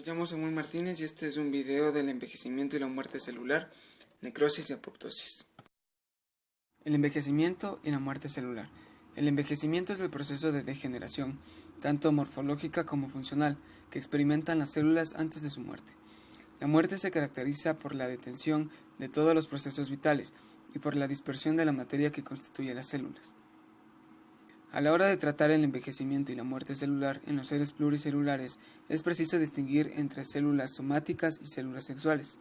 Me llamo Samuel Martínez y este es un video del envejecimiento y la muerte celular, necrosis y apoptosis. El envejecimiento y la muerte celular. El envejecimiento es el proceso de degeneración, tanto morfológica como funcional, que experimentan las células antes de su muerte. La muerte se caracteriza por la detención de todos los procesos vitales y por la dispersión de la materia que constituye las células. A la hora de tratar el envejecimiento y la muerte celular en los seres pluricelulares, es preciso distinguir entre células somáticas y células sexuales.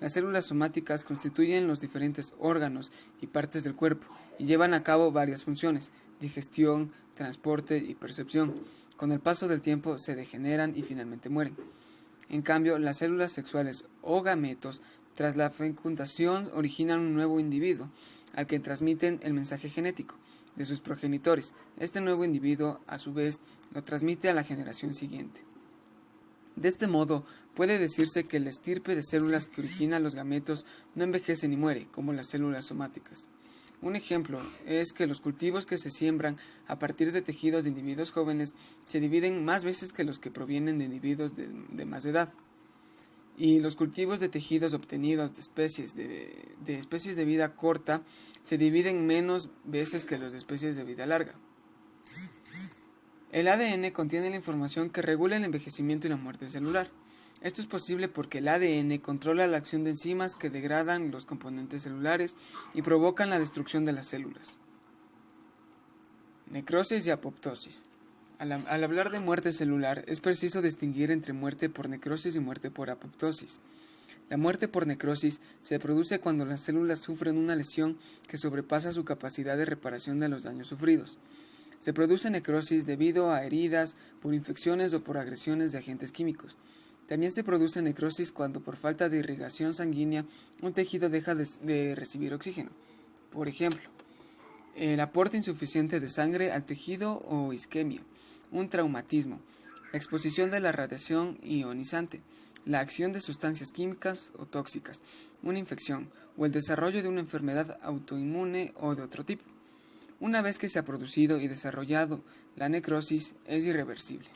Las células somáticas constituyen los diferentes órganos y partes del cuerpo y llevan a cabo varias funciones: digestión, transporte y percepción. Con el paso del tiempo se degeneran y finalmente mueren. En cambio, las células sexuales o gametos, tras la fecundación, originan un nuevo individuo, al que transmiten el mensaje genético de sus progenitores. Este nuevo individuo, a su vez, lo transmite a la generación siguiente. De este modo, puede decirse que la estirpe de células que origina los gametos no envejece ni muere, como las células somáticas. Un ejemplo es que los cultivos que se siembran a partir de tejidos de individuos jóvenes se dividen más veces que los que provienen de individuos de más edad. Y los cultivos de tejidos obtenidos de especies de vida corta se dividen menos veces que los de especies de vida larga. El ADN contiene la información que regula el envejecimiento y la muerte celular. Esto es posible porque el ADN controla la acción de enzimas que degradan los componentes celulares y provocan la destrucción de las células. Necrosis y apoptosis. Al hablar de muerte celular, es preciso distinguir entre muerte por necrosis y muerte por apoptosis. La muerte por necrosis se produce cuando las células sufren una lesión que sobrepasa su capacidad de reparación de los daños sufridos. Se produce necrosis debido a heridas, por infecciones o por agresiones de agentes químicos. También se produce necrosis cuando por falta de irrigación sanguínea un tejido deja de recibir oxígeno. Por ejemplo, el aporte insuficiente de sangre al tejido o isquemia, un traumatismo, la exposición de la radiación ionizante, la acción de sustancias químicas o tóxicas, una infección o el desarrollo de una enfermedad autoinmune o de otro tipo. Una vez que se ha producido y desarrollado la necrosis, es irreversible.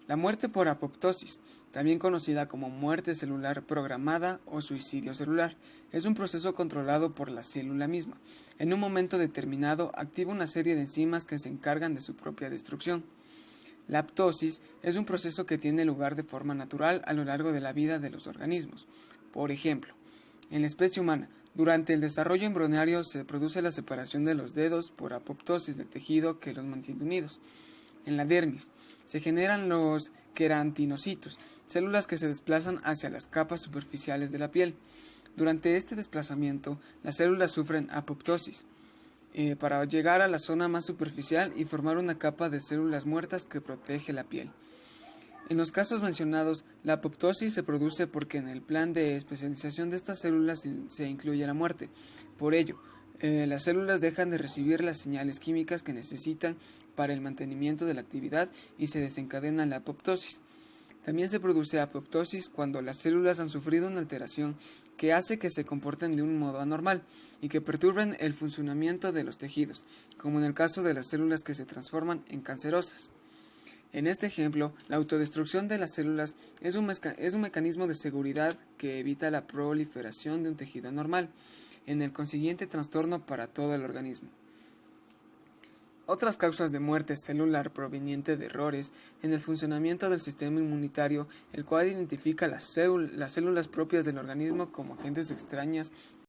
La muerte por apoptosis, también conocida como muerte celular programada o suicidio celular, es un proceso controlado por la célula misma. En un momento determinado activa una serie de enzimas que se encargan de su propia destrucción. La apoptosis es un proceso que tiene lugar de forma natural a lo largo de la vida de los organismos. Por ejemplo, en la especie humana, durante el desarrollo embrionario se produce la separación de los dedos por apoptosis del tejido que los mantiene unidos. En la dermis se generan los queratinocitos, células que se desplazan hacia las capas superficiales de la piel. Durante este desplazamiento, las células sufren apoptosis para llegar a la zona más superficial y formar una capa de células muertas que protege la piel. En los casos mencionados, la apoptosis se produce porque en el plan de especialización de estas células se incluye la muerte. Por ello, las células dejan de recibir las señales químicas que necesitan para el mantenimiento de la actividad y se desencadena la apoptosis. También se produce apoptosis cuando las células han sufrido una alteración que hace que se comporten de un modo anormal y que perturben el funcionamiento de los tejidos, como en el caso de las células que se transforman en cancerosas. En este ejemplo, la autodestrucción de las células es un mecanismo de seguridad que evita la proliferación de un tejido anormal, en el consiguiente trastorno para todo el organismo. Otras causas de muerte celular proveniente de errores en el funcionamiento del sistema inmunitario, el cual identifica las células propias del organismo como agentes extrañas